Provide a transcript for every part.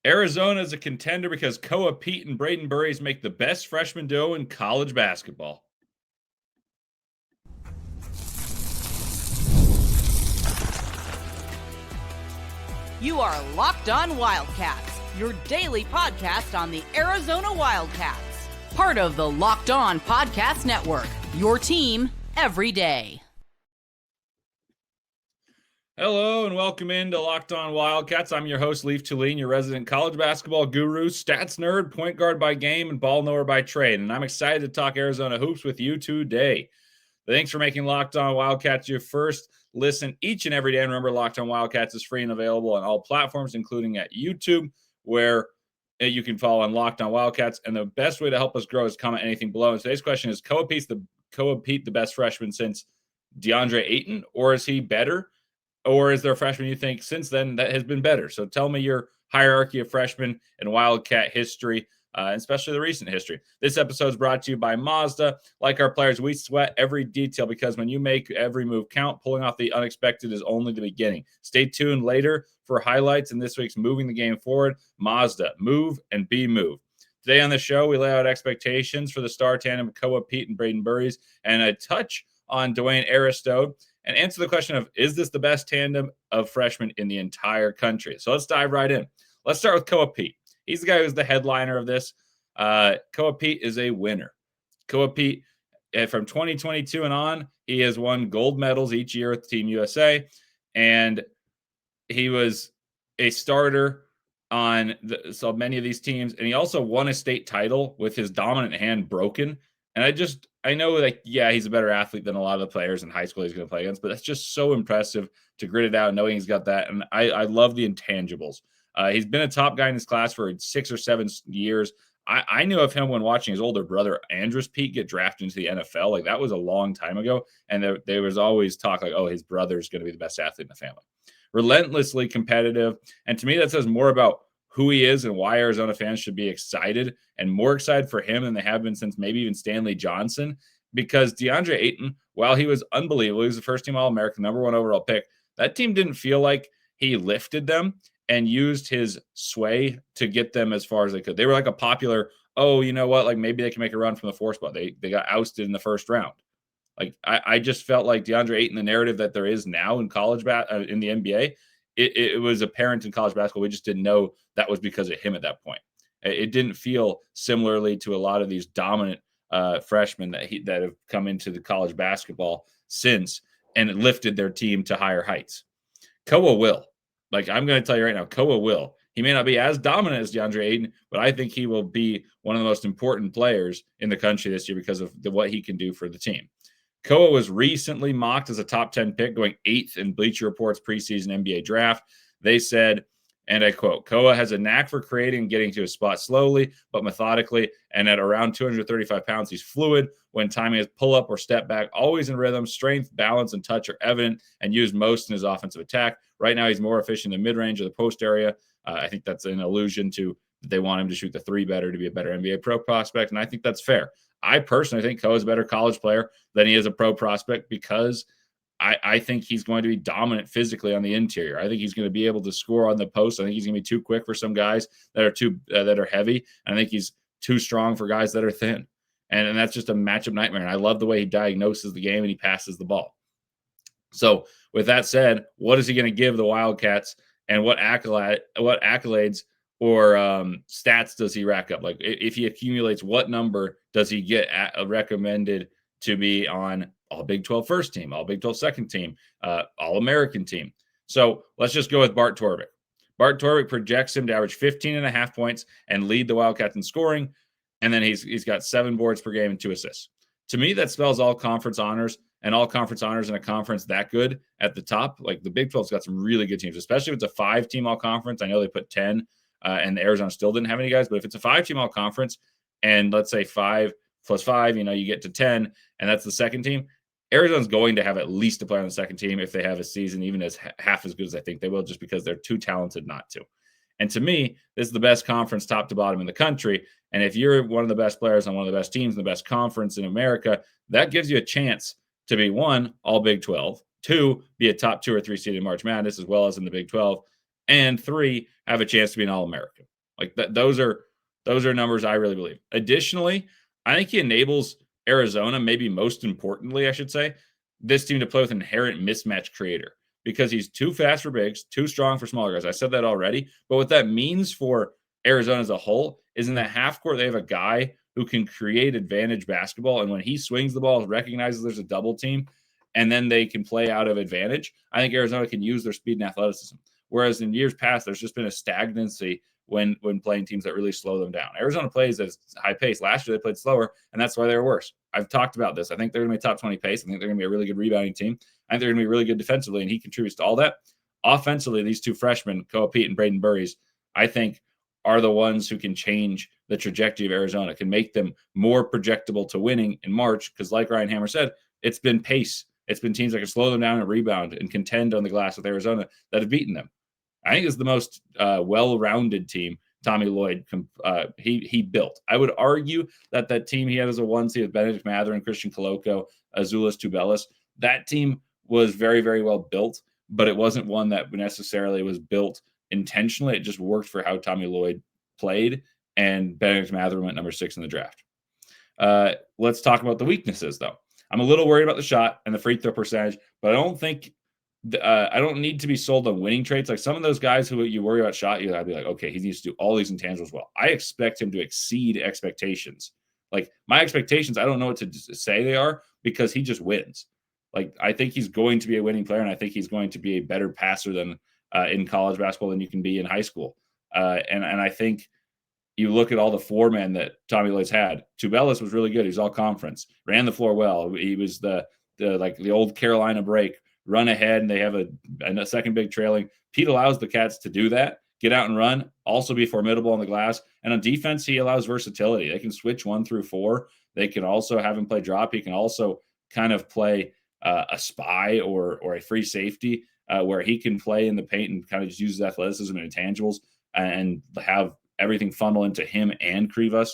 Arizona is a contender because Koa Peat and Brayden Burries make the best freshman duo in college basketball. You are Locked On Wildcats, your daily podcast on the Arizona Wildcats. Part of the Locked On Podcast Network, your team every day. Hello and welcome into Locked On Wildcats. I'm your host, Leif Thulin, your resident college basketball guru, stats nerd, point guard by game, and ball knower by trade. And I'm excited to talk Arizona hoops with you today. Thanks for making Locked On Wildcats your first listen each and every day. And remember, Locked On Wildcats is free and available on all platforms, including at YouTube, where you can follow on Locked On Wildcats. And the best way to help us grow is comment anything below. And today's question is, Koa Peat the best freshman since DeAndre Ayton, or is he better? Or is there a freshman you think since then that has been better? So tell me your hierarchy of freshmen in Wildcat history, especially the recent history. This episode is brought to you by Mazda. Like our players, we sweat every detail because when you make every move count, pulling off the unexpected is only the beginning. Stay tuned later for highlights in this week's Moving the Game Forward. Mazda, move and be moved. Today on the show, we lay out expectations for the star tandem of Koa Peat and Brayden Buries and a touch on Dwayne Aristode, and answer the question of, is this the best tandem of freshmen in the entire country? So let's dive right in. Let's start with Koa Peat. He's the guy who's the headliner of this. Koa Peat is a winner. Koa Peat, from 2022 and on, he has won gold medals each year with Team USA, and he was a starter on so many of these teams, and he also won a state title with his dominant hand broken. And I know, like, yeah, he's a better athlete than a lot of the players in high school he's going to play against, but that's just so impressive to grit it out knowing he's got that. And I love the intangibles. He's been a top guy in his class for 6 or 7 years. I knew of him when watching his older brother, Andrus Peat, get drafted into the NFL. Like, that was a long time ago. And there was always talk like, oh, his brother's going to be the best athlete in the family. Relentlessly competitive. And to me, that says more about who he is and why Arizona fans should be excited and more excited for him than they have been since maybe even Stanley Johnson. Because DeAndre Ayton, while he was unbelievable, he was the first team All-American, #1 overall pick, that team didn't feel like he lifted them and used his sway to get them as far as they could. They were like a popular, oh, you know what, like maybe they can make a run from the 4 spot. They got ousted in the first round. Like, I just felt like DeAndre Ayton, the narrative that there is now in college in the NBA, it was apparent in college basketball. We just didn't know that was because of him at that point. It didn't feel similarly to a lot of these dominant freshmen that have come into the college basketball since and lifted their team to higher heights. Koa will. Like, I'm going to tell you right now, Koa will. He may not be as dominant as DeAndre Ayton, but I think he will be one of the most important players in the country this year because of what he can do for the team. Koa was recently mocked as a top 10 pick, going 8th in Bleacher Report's preseason NBA draft. They said, and I quote, Koa has a knack for creating and getting to his spot slowly, but methodically. And at around 235 pounds, he's fluid when timing his pull up or step back, always in rhythm. Strength, balance, and touch are evident and used most in his offensive attack. Right now, he's more efficient in the mid range of the post area. I think that's an allusion to they want him to shoot the 3 better to be a better NBA pro prospect. And I think that's fair. I personally think Koa is a better college player than he is a pro prospect because I think he's going to be dominant physically on the interior. I think he's going to be able to score on the post. I think he's going to be too quick for some guys that are heavy. And I think he's too strong for guys that are thin. And that's just a matchup nightmare. And I love the way he diagnoses the game and he passes the ball. So with that said, what is he going to give the Wildcats, and what accolades or stats does he rack up? Like, if he accumulates, what number does he get recommended to be on all Big 12 first team, all Big 12 second team, all American team? So let's just go with Bart Torvik. Bart Torvik projects him to average 15.5 points and lead the Wildcats in scoring. And then he's got 7 boards per game and 2 assists. To me, that spells all conference honors, and all conference honors in a conference that good at the top. Like, the Big 12's got some really good teams, especially if it's a 5-team all conference. I know they put 10 and Arizona still didn't have any guys, but if it's a 5-team all conference and let's say 5 plus 5, you get to 10, and that's the second team, Arizona's going to have at least a player on the second team if they have a season even as half as good as I think they will, just because they're too talented not to. And to me, this is the best conference top to bottom in the country. And if you're one of the best players on one of the best teams in the best conference in America, that gives you a chance to be, 1, all Big 12, 2, be a top 2 or 3 seed in March Madness as well as in the Big 12, and 3, have a chance to be an All-American. Like that, those are numbers I really believe. Additionally, I think he enables Arizona, maybe most importantly, I should say, this team to play with an inherent mismatch creator because he's too fast for bigs, too strong for smaller guys. I said that already. But what that means for Arizona as a whole is in the half court, they have a guy who can create advantage basketball. And when he swings the ball, recognizes there's a double team, and then they can play out of advantage, I think Arizona can use their speed and athleticism. Whereas in years past, there's just been a stagnancy when playing teams that really slow them down. Arizona plays at a high pace. Last year they played slower, and that's why they were worse. I've talked about this. I think they're going to be top 20 pace. I think they're going to be a really good rebounding team. I think they're going to be really good defensively, and he contributes to all that. Offensively, these two freshmen, Koa Peat and Brayden Burries, I think are the ones who can change the trajectory of Arizona, can make them more projectable to winning in March. Because like Ryan Hammer said, it's been pace. It's been teams that can slow them down and rebound and contend on the glass with Arizona that have beaten them. I think it's the most well-rounded team Tommy Lloyd he built. I would argue that team he had as a 1 seed with Benedict Mather and Christian Koloko, Azuolas Tubelis, that team was very, very well built, but it wasn't one that necessarily was built intentionally. It just worked for how Tommy Lloyd played, and Benedict Mather went number 6 in the draft. Let's talk about the weaknesses, though. I'm a little worried about the shot and the free throw percentage, but I don't think I don't need to be sold on winning traits. Like some of those guys who you worry about shot, I'd be like, okay, he needs to do all these intangibles well. I expect him to exceed expectations. Like my expectations, I don't know what to say they are because he just wins. Like I think he's going to be a winning player, and I think he's going to be a better passer than in college basketball than you can be in high school. And I think you look at all the 4-men that Tommy Lloyd's had. Tubelis was really good. He's all conference, ran the floor well. He was the old Carolina break, run ahead, and they have a second big trailing. Peat allows the Cats to do that, get out and run, also be formidable on the glass. And on defense, he allows versatility. They can switch 1 through 4. They can also have him play drop. He can also kind of play a spy or a free safety where he can play in the paint and kind of just use athleticism and intangibles and have everything funnel into him and Krivas.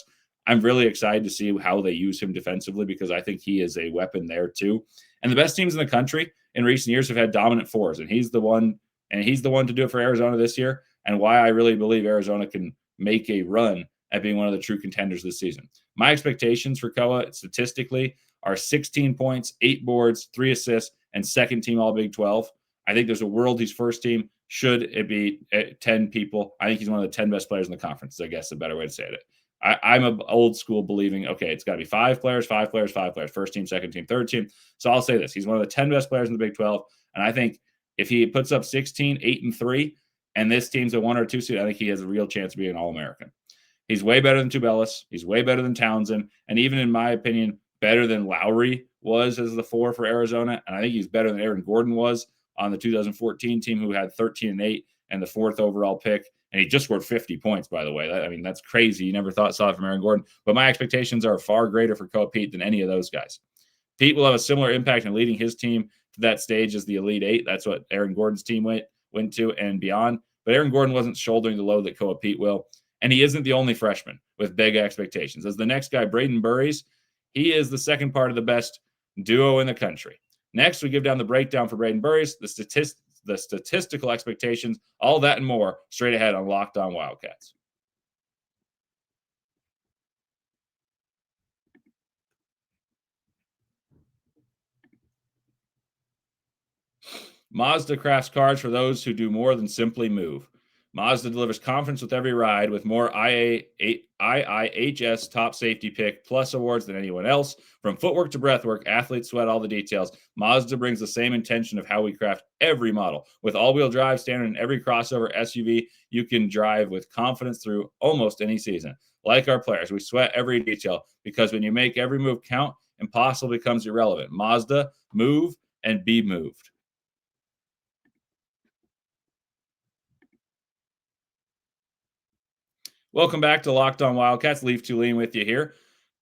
I'm really excited to see how they use him defensively because I think he is a weapon there too. And the best teams in the country in recent years have had dominant 4s, and he's the one to do it for Arizona this year, and why I really believe Arizona can make a run at being one of the true contenders this season. My expectations for Koa statistically are 16 points, 8 boards, 3 assists, and second team All Big 12. I think there's a world he's first team. Should it be 10 people? I think he's one of the 10 best players in the conference, I guess is a better way to say it. I'm an old school believing, okay, it's got to be 5 players, first team, second team, third team. So I'll say this. He's one of the 10 best players in the Big 12. And I think if he puts up 16, 8, and 3, and this team's a 1 or 2 seed, I think he has a real chance of being an All-American. He's way better than Tubelis. He's way better than Townsend. And even in my opinion, better than Lowry was as the 4 for Arizona. And I think he's better than Aaron Gordon was on the 2014 team, who had 13 and 8 and the 4th overall pick. And he just scored 50 points, by the way. That's crazy. You never saw it from Aaron Gordon. But my expectations are far greater for Koa Peat than any of those guys. Peat will have a similar impact in leading his team to that stage as the Elite 8. That's what Aaron Gordon's team went to and beyond. But Aaron Gordon wasn't shouldering the load that Koa Peat will. And he isn't the only freshman with big expectations. As the next guy, Brayden Burries, he is the second part of the best duo in the country. Next, we give down the breakdown for Brayden Burries, the statistical expectations, all that and more straight ahead on Locked On Wildcats. Mazda crafts cars for those who do more than simply move. Mazda delivers confidence with every ride with more IIHS top safety pick plus awards than anyone else. From footwork to breathwork, athletes sweat all the details. Mazda brings the same intention of how we craft every model. With all-wheel drive standard in every crossover SUV, you can drive with confidence through almost any season. Like our players, we sweat every detail because when you make every move count, impossible becomes irrelevant. Mazda, move and be moved. Welcome back to Locked On Wildcats. Leif Thulin with you here.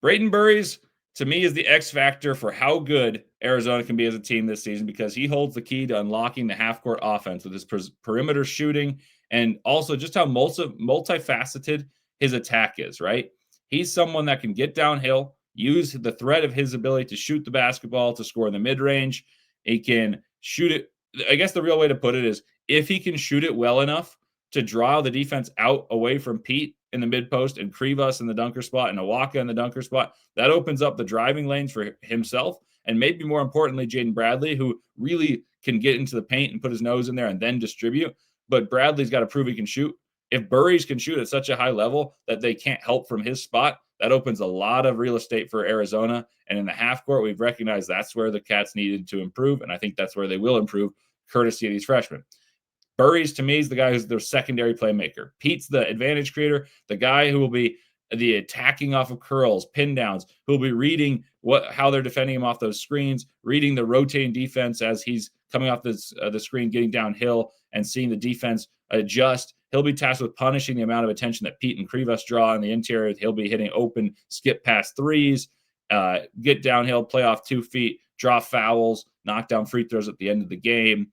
Brayden Burries, to me, is the X factor for how good Arizona can be as a team this season because he holds the key to unlocking the half-court offense with his perimeter shooting and also just how multifaceted his attack is, right? He's someone that can get downhill, use the threat of his ability to shoot the basketball to score in the mid-range. He can shoot it. I guess the real way to put it is if he can shoot it well enough to draw the defense out away from Peat in the mid post and Krivas in the dunker spot and Awaka in the dunker spot. That opens up the driving lanes for himself. And maybe more importantly, Jaden Bradley, who really can get into the paint and put his nose in there and then distribute. But Bradley's got to prove he can shoot. If Burries can shoot at such a high level that they can't help from his spot, that opens a lot of real estate for Arizona. And in the half court, we've recognized that's where the Cats needed to improve. And I think that's where they will improve, courtesy of these freshmen. Burries, to me, is the guy who's their secondary playmaker. Peat's the advantage creator, the guy who will be the attacking off of curls, pin downs, who will be reading how they're defending him off those screens, reading the rotating defense as he's coming off the screen, getting downhill, and seeing the defense adjust. He'll be tasked with punishing the amount of attention that Peat and Krivas draw in the interior. He'll be hitting open, skip past threes, get downhill, play off 2 feet, draw fouls, knock down free throws at the end of the game,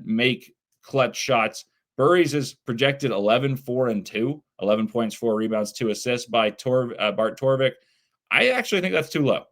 make clutch shots. Burries is projected 11, 4, and 2, 11 points, 4 rebounds, 2 assists by Bart Torvik. I actually think that's too low.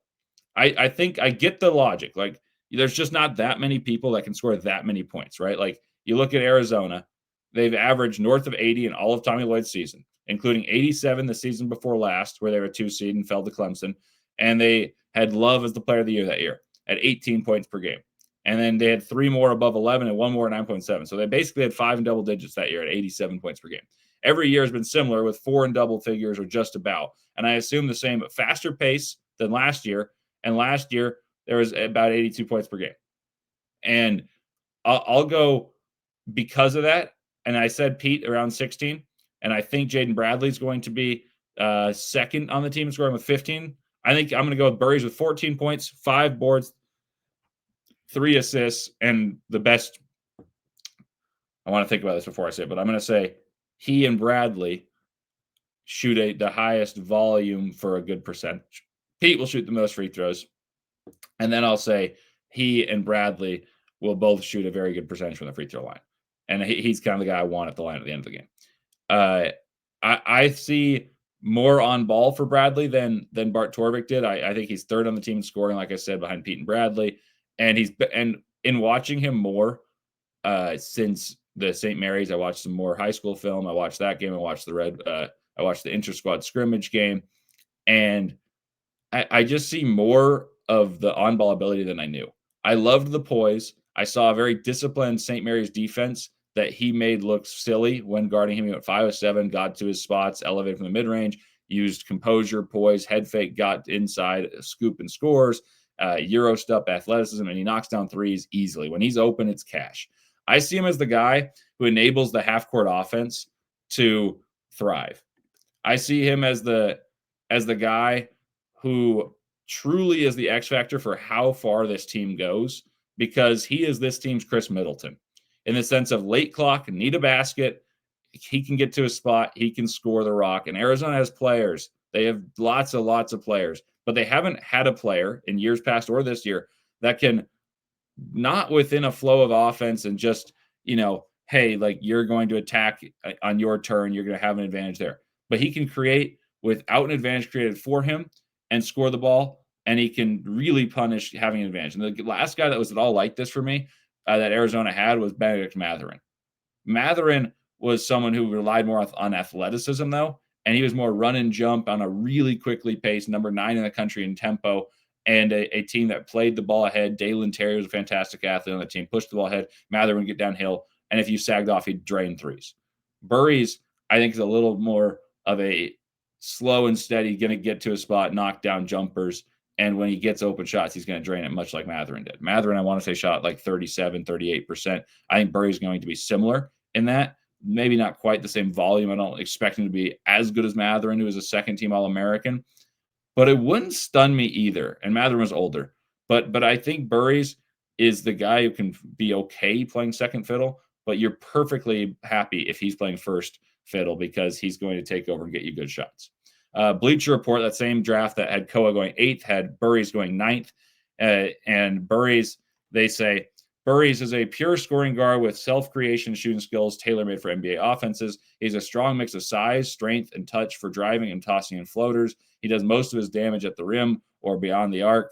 I think I get the logic. Like, there's just not that many people that can score that many points, right? Like, you look at Arizona, they've averaged north of 80 in all of Tommy Lloyd's season, including 87 the season before last, where they were a 2 seed and fell to Clemson. And they had Love as the player of the year that year at 18 points per game. And then they had 3 more above 11 and 1 more at 9.7. So they basically had 5 in double digits that year at 87 points per game. Every year has been similar with 4 in double figures or just about. And I assume the same, but faster pace than last year. And last year, there was about 82 points per game. And I'll go because of that. And I said Peat around 16. And I think Jaden Bradley's going to be second on the team scoring with 15. I think I'm going to go with Burries with 14 points, 5 boards, 3 assists, and the best. I want to think about this before I say it, but I'm going to say he and Bradley shoot the highest volume for a good percentage. Peat will shoot the most free throws. And then I'll say he and Bradley will both shoot a very good percentage from the free throw line. And he's kind of the guy I want at the line at the end of the game. I see more on ball for Bradley than Bart Torvik did. I think he's third on the team in scoring, like I said, behind Peat and Bradley. And in watching him more since the St. Mary's, I watched some more high school film. I watched that game. I watched the inter-squad scrimmage game. And I just see more of the on-ball ability than I knew. I loved the poise. I saw a very disciplined St. Mary's defense that he made look silly when guarding him. He went 5 of 7, got to his spots, elevated from the mid-range, used composure, poise, head fake, got inside, scoop and scores, Euro step, athleticism, and he knocks down threes easily. When he's open, it's cash. I see him as the guy who enables the half-court offense to thrive. I see him as the guy who truly is the X factor for how far this team goes, because he is this team's Chris Middleton in the sense of late clock, need a basket. He can get to a spot. He can score the rock. And Arizona has players. They have lots of players, but they haven't had a player in years past or this year that can not within a flow of offense and just, hey, like, you're going to attack on your turn. You're going to have an advantage there, but he can create without an advantage created for him and score the ball. And he can really punish having an advantage. And the last guy that was at all like this for me that Arizona had was Benedict Mathurin. Mathurin was someone who relied more on athleticism, though, and he was more run and jump on a really quickly paced, number 9 in the country in tempo, and a team that played the ball ahead. Dalen Terry was a fantastic athlete on the team, pushed the ball ahead. Mathurin would get downhill, and if you sagged off, he'd drain threes. Burries, I think, is a little more of a slow and steady, going to get to a spot, knock down jumpers, and when he gets open shots, he's going to drain it, much like Mathurin did. Mathurin, I want to say, shot like 37, 38%. I think Burries is going to be similar in that. Maybe not quite the same volume. I don't expect him to be as good as Mathurin, who is a second-team All-American. But it wouldn't stun me either. And Mathurin was older. But I think Burries is the guy who can be okay playing second fiddle, but you're perfectly happy if he's playing first fiddle because he's going to take over and get you good shots. Bleacher Report, that same draft that had Koa going 8th, had Burries going 9th. And Burries, they say, Burries is a pure scoring guard with self-creation shooting skills tailor-made for NBA offenses. He's a strong mix of size, strength, and touch for driving and tossing in floaters. He does most of his damage at the rim or beyond the arc.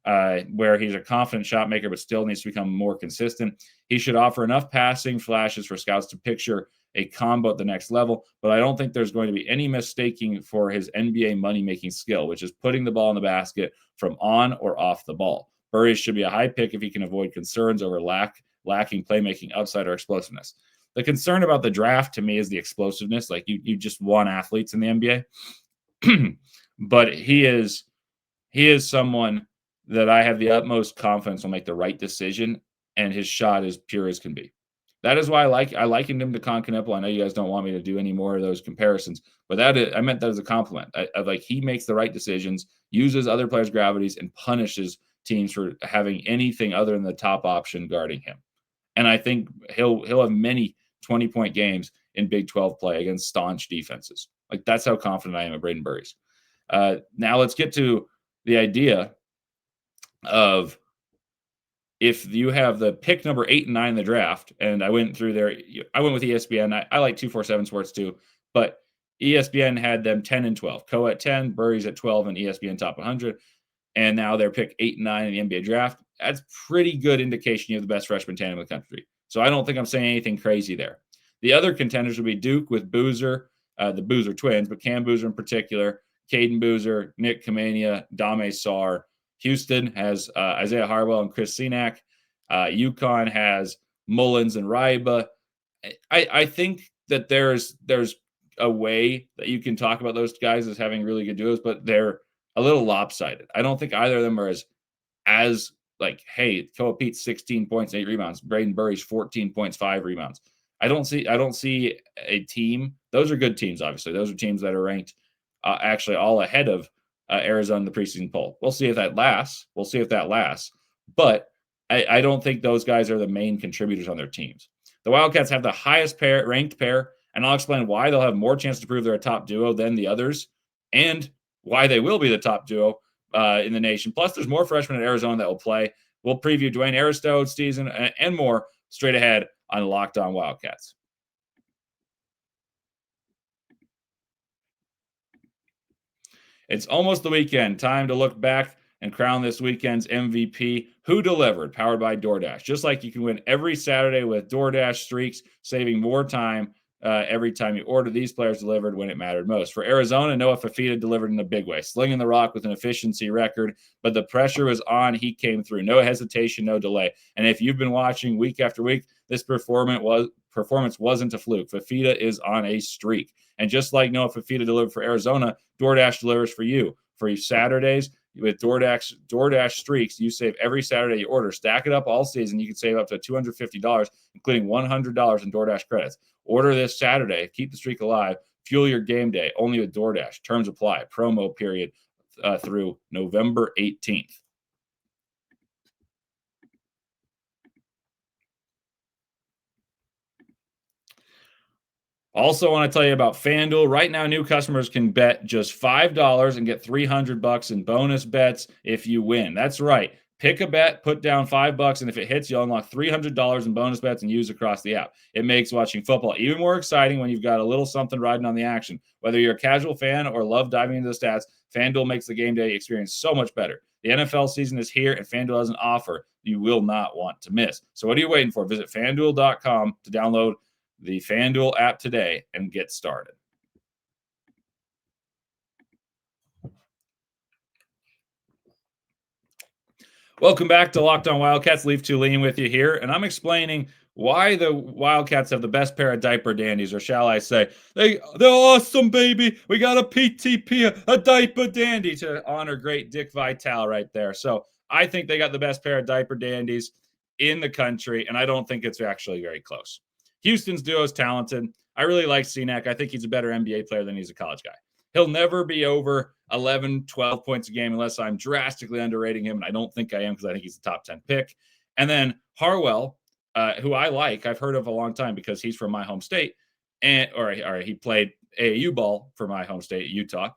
where he's a confident shot maker, but still needs to become more consistent. He should offer enough passing flashes for scouts to picture a combo at the next level, but I don't think there's going to be any mistaking for his NBA money-making skill, which is putting the ball in the basket from on or off the ball. Burries should be a high pick if he can avoid concerns over lacking playmaking upside or explosiveness. The concern about the draft to me is the explosiveness. Like you just want athletes in the NBA, but he is someone that I have the utmost confidence will make the right decision, and his shot is pure as can be. That is why I likened him to Conconnipple. I know you guys don't want me to do any more of those comparisons, but I meant that as a compliment. Like he makes the right decisions, uses other players' gravities, and punishes teams for having anything other than the top option guarding him. And I think he'll have many 20-point games in Big 12 play against staunch defenses. Like that's how confident I am at Brayden Burries. Now let's get to the idea of if you have the pick number 8 and 9 in the draft, and I went through there, I went with ESPN. I like 247 Sports too, but ESPN had them 10 and 12. Koa at 10, Burries at 12, and ESPN top 100. And now they're pick 8 and 9 in the NBA draft. That's pretty good indication you have the best freshman tandem in the country. So I don't think I'm saying anything crazy there. The other contenders would be Duke with Boozer, the Boozer twins, but Cam Boozer in particular, Caden Boozer, Nick Kamania, Dame Sarr. Houston has Isaiah Harwell and Chris Senack. UConn has Mullins and Raiba. I think that there's a way that you can talk about those guys as having really good duos, but they're a little lopsided. I don't think either of them are as like, hey, Koa Peat 16 points, 8 rebounds, Brayden Burries 14 points, 5 rebounds. I don't see a team. Those are good teams, obviously. Those are teams that are ranked actually all ahead of Arizona in the preseason poll. We'll see if that lasts. But I don't think those guys are the main contributors on their teams. The Wildcats have the highest ranked pair, and I'll explain why they'll have more chance to prove they're a top duo than the others, and why they will be the top duo in the nation. Plus, there's more freshmen at Arizona that will play. We'll preview Dwayne Aristode's season and more straight ahead on Locked On Wildcats. It's almost the weekend. Time to look back and crown this weekend's MVP. Who delivered? Powered by DoorDash. Just like you can win every Saturday with DoorDash streaks, saving more time every time you order. These players delivered when it mattered most. For Arizona, Noah Fifita delivered in a big way, slinging the rock with an efficiency record, but the pressure was on. He came through. No hesitation, no delay. And if you've been watching week after week, this performance wasn't a fluke. Fifita is on a streak. And just like Noah Fifita delivered for Arizona, DoorDash delivers for you. For your Saturdays, with DoorDash streaks, you save every Saturday you order. Stack it up all season. You can save up to $250, including $100 in DoorDash credits. Order this Saturday. Keep the streak alive. Fuel your game day only with DoorDash. Terms apply. Promo period through November 18th. Also, want to tell you about FanDuel. Right now, new customers can bet just $5 and get $300 in bonus bets if you win. That's right. Pick a bet, put down $5, and if it hits, you'll unlock $300 in bonus bets and use across the app. It makes watching football even more exciting when you've got a little something riding on the action. Whether you're a casual fan or love diving into the stats, FanDuel makes the game day experience so much better. The NFL season is here, and FanDuel has an offer you will not want to miss. So what are you waiting for? Visit FanDuel.com to download the FanDuel app today and get started. Welcome back to Locked On Wildcats. Leif Thulin with you here, and I'm explaining why the Wildcats have the best pair of diaper dandies, or shall I say, they're awesome, baby. We got a PTP, a diaper dandy, to honor great Dick Vitale right there. So I think they got the best pair of diaper dandies in the country, and I don't think it's actually very close. Houston's duo is talented. I really like Senack. I think he's a better NBA player than he's a college guy. He'll never be over 11, 12 points a game unless I'm drastically underrating him, and I don't think I am because I think he's a top 10 pick. And then Harwell, who I like, I've heard of a long time because he's from my home state, or he played AAU ball for my home state, Utah.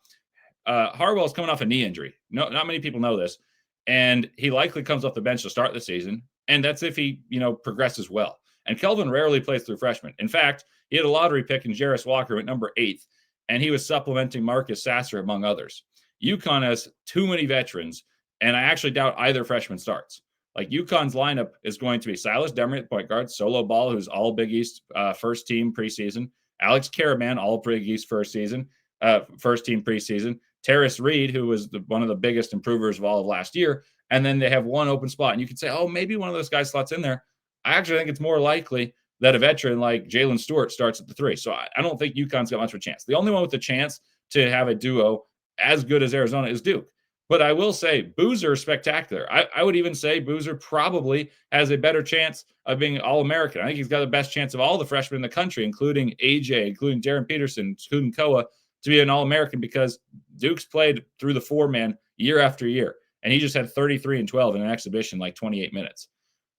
Harwell's coming off a knee injury. No, not many people know this, and he likely comes off the bench to start the season, and that's if he, progresses well. And Kelvin rarely plays through freshmen. In fact, he had a lottery pick in Jarris Walker at number 8, and he was supplementing Marcus Sasser, among others. UConn has too many veterans And I actually doubt either freshman starts. Like UConn's lineup is going to be Silas Demery at point guard, Solo Ball, who's all Big East first team preseason, Alex Caraman, all Big East first team preseason, Terrace Reed, who was one of the biggest improvers of all of last year, and then they have one open spot. And you could say, oh, maybe one of those guys slots in there. I actually think it's more likely that a veteran like Jalen Stewart starts at the 3. So I don't think UConn's got much of a chance. The only one with a chance to have a duo as good as Arizona is Duke. But I will say Boozer is spectacular. I would even say Boozer probably has a better chance of being All-American. I think he's got the best chance of all the freshmen in the country, including AJ, including Darren Peterson, including Koa, to be an All-American because Duke's played through the 4-man year after year. And he just had 33 and 12 in an exhibition, like 28 minutes.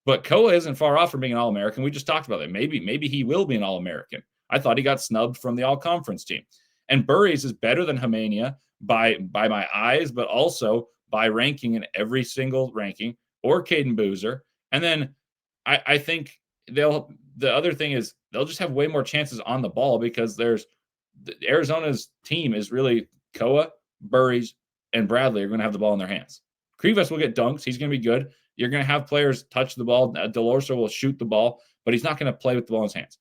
But Koa isn't far off from being an All-American. We just talked about that. Maybe he will be an All-American. I thought he got snubbed from the All-Conference team. And Burries is better than Homania by my eyes, but also by ranking in every single ranking, or Caden Boozer. And then I think the other thing is they'll just have way more chances on the ball because Arizona's team is really Koa, Burries, and Bradley are going to have the ball in their hands. Krivas will get dunks. He's going to be good. You're going to have players touch the ball. Delorso will shoot the ball, but he's not going to play with the ball in his hands.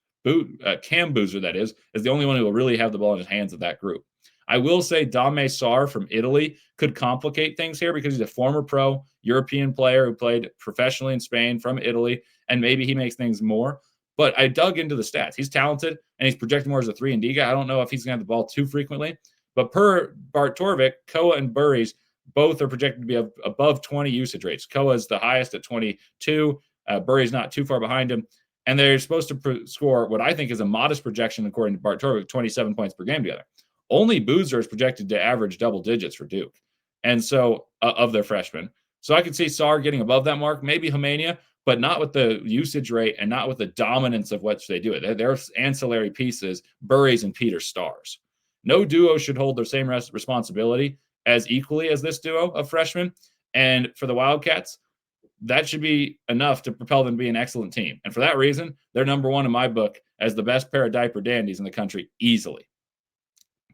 Cam Boozer, that is the only one who will really have the ball in his hands of that group. I will say Dame Sarr from Italy could complicate things here because he's a former pro European player who played professionally in Spain from Italy, and maybe he makes things more. But I dug into the stats. He's talented, and he's projected more as a 3-and-D guy. I don't know if he's going to have the ball too frequently. But per Bart Torvik, Koa and Burries both are projected to be above 20 usage rates. Koa is the highest at 22. Burries not too far behind him. And they're supposed to score what I think is a modest projection, according to Bart Torvik, 27 points per game together. Only Boozer is projected to average double digits for Duke. And so, of their freshmen. So I could see Sarr getting above that mark, maybe Homania, but not with the usage rate and not with the dominance of what they do. They're ancillary pieces, Burries and Peter stars. No duo should hold their same responsibility as equally as this duo of freshmen. And for the Wildcats, that should be enough to propel them to be an excellent team. And for that reason, they're number one in my book as the best pair of diaper dandies in the country easily.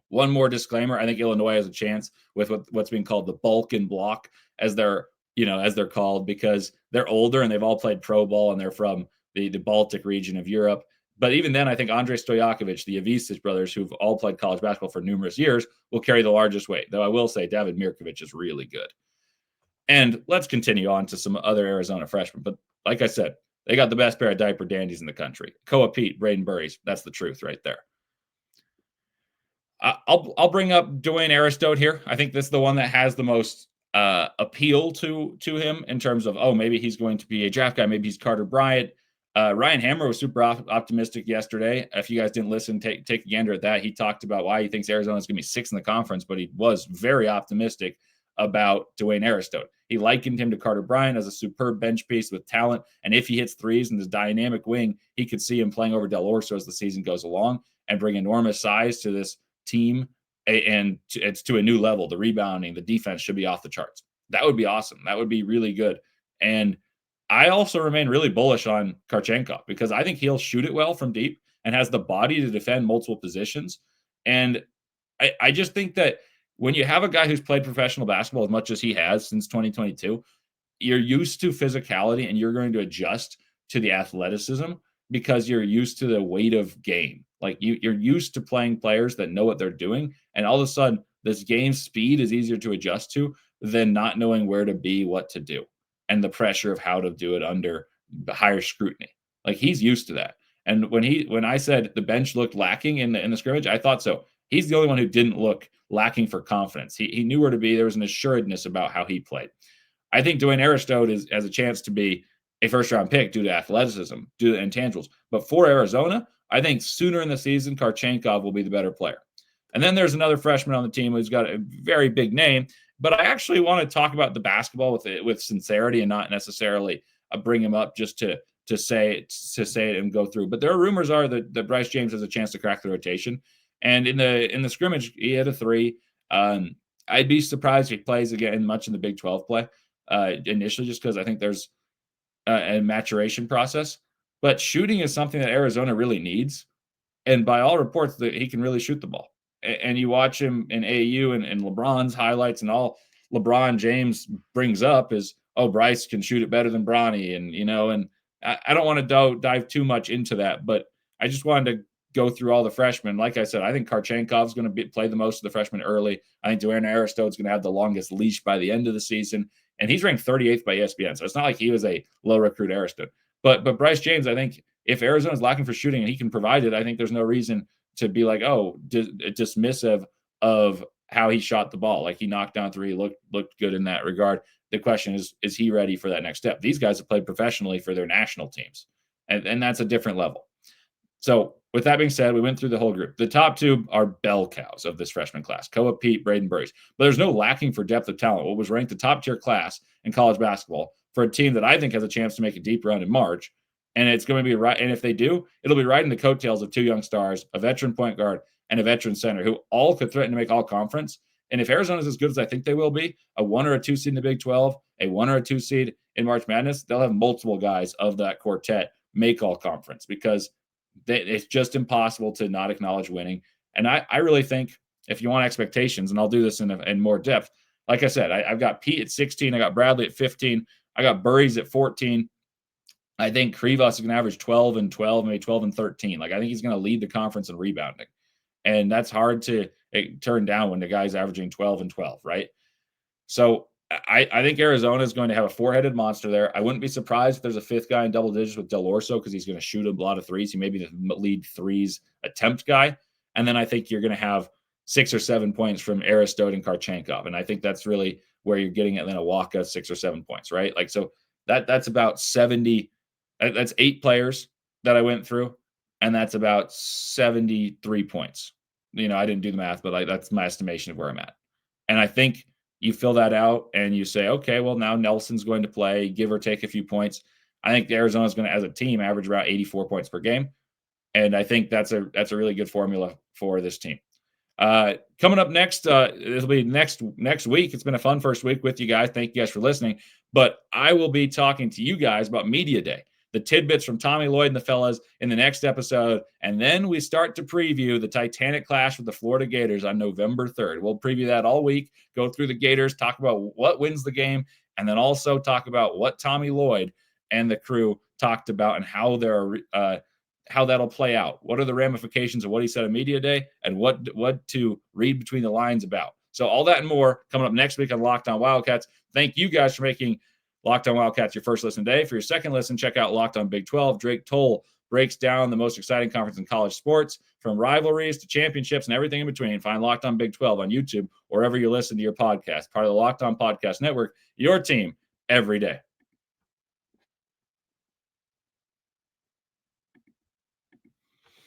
One more disclaimer: I think Illinois has a chance with what's being called the Balkan block, as they're called, because they're older and they've all played pro ball and they're from the Baltic region of Europe. But even then, I think Andrei Stojakovic, the Ivisic brothers, who've all played college basketball for numerous years, will carry the largest weight. Though I will say David Mirkovic is really good. And let's continue on to some other Arizona freshmen. But like I said, they got the best pair of diaper dandies in the country. Koa Peat, Brayden Burries. That's the truth right there. I'll bring up Dwayne Aristote here. I think this is the one that has the most appeal to him in terms of, maybe he's going to be a draft guy. Maybe he's Carter Bryant. Ryan Hammer was super optimistic yesterday. If you guys didn't listen, take a gander at that. He talked about why he thinks Arizona's going to be 6th in the conference, but he was very optimistic about Dwayne Aristote. He likened him to Carter Bryant as a superb bench piece with talent, and if he hits threes in his dynamic wing, he could see him playing over Del Orso as the season goes along and bring enormous size to this team, and it's to a new level. The rebounding, the defense should be off the charts. That would be awesome. That would be really good. And I also remain really bullish on Karchenkov because I think he'll shoot it well from deep and has the body to defend multiple positions. And I just think that when you have a guy who's played professional basketball as much as he has since 2022, you're used to physicality and you're going to adjust to the athleticism because you're used to the weight of game. Like you're used to playing players that know what they're doing. And all of a sudden, this game speed is easier to adjust to than not knowing where to be, what to do, and the pressure of how to do it under higher scrutiny. Like he's used to that. And when I said the bench looked lacking in the scrimmage, I thought so. He's the only one who didn't look lacking for confidence. He knew where to be. There was an assuredness about how he played. I think Dwayne Aristote has a chance to be a first-round pick due to athleticism, due to intangibles. But for Arizona, I think sooner in the season, Karchenkov will be the better player. And then there's another freshman on the team who's got a very big name, but I actually want to talk about the basketball with sincerity and not necessarily bring him up just to say it and go through. But there are rumors are that Bryce James has a chance to crack the rotation. And in the scrimmage, he had a 3. I'd be surprised if he plays again much in the Big 12 play initially, just because I think there's a maturation process. But shooting is something that Arizona really needs. And by all reports, that he can really shoot the ball. And you watch him in AAU and LeBron's highlights and all LeBron James brings up is, oh, Bryce can shoot it better than Bronny. And, and I don't want to dive too much into that, but I just wanted to go through all the freshmen. Like I said, I think Karchenkov's going to play the most of the freshmen early. I think Duane Aristote's going to have the longest leash by the end of the season. And he's ranked 38th by ESPN. So it's not like he was a low recruit Aristote. But Bryce James, I think if Arizona's lacking for shooting and he can provide it, I think there's no reason to be like, oh, dismissive of how he shot the ball. Like he knocked down three, looked good in that regard. The question is he ready for that next step? These guys have played professionally for their national teams, and that's a different level. So with that being said, we went through the whole group. The top two are bell cows of this freshman class, Koa Peat, Brayden, Burries. But there's no lacking for depth of talent. What was ranked the top tier class in college basketball for a team that I think has a chance to make a deep run in March. And it's going to be right. And if they do, it'll be riding the coattails of two young stars, a veteran point guard and a veteran center who all could threaten to make all conference. And if Arizona's as good as I think they will be, a 1 or a 2 seed in the Big 12, a 1 or a 2 seed in March Madness, they'll have multiple guys of that quartet make all conference because it's just impossible to not acknowledge winning. And I really think if you want expectations, and I'll do this in more depth, like I said, I've got Pete at 16. I got Bradley at 15. I got Burries at 14. I think Krivas is going to average 12 and 12, maybe 12 and 13. Like I think he's going to lead the conference in rebounding. And that's hard to turn down when the guy's averaging 12 and 12, right? So I think Arizona is going to have a four-headed monster there. I wouldn't be surprised if there's a fifth guy in double digits with Del Orso because he's going to shoot a lot of threes. He may be the lead threes attempt guy. And then I think you're going to have 6 or 7 points from Aristote and Karchenkov. And I think that's really where you're getting it. Then a Waka 6 or 7 points, right? Like, so that's about 70. That's 8 players that I went through. And that's about 73 points. I didn't do the math, but that's my estimation of where I'm at. And I think you fill that out and you say, okay, well, now Nelson's going to play, give or take a few points. I think Arizona's going to, as a team, average around 84 points per game. And I think that's a really good formula for this team. Coming up next, it'll be next week. It's been a fun first week with you guys. Thank you guys for listening. But I will be talking to you guys about Media Day, the tidbits from Tommy Lloyd and the fellas in the next episode. And then we start to preview the Titanic clash with the Florida Gators on November 3rd. We'll preview that all week, go through the Gators, talk about what wins the game, and then also talk about what Tommy Lloyd and the crew talked about and how that'll play out. What are the ramifications of what he said on Media Day and what to read between the lines about. So all that and more coming up next week on Locked On Wildcats. Thank you guys for making Locked On Wildcats your first listen today. For your second listen, check out Locked On Big 12. Drake Toll breaks down the most exciting conference in college sports, from rivalries to championships and everything in between. Find Locked On Big 12 on YouTube or wherever you listen to your podcast. Part of the Locked On Podcast Network, your team every day.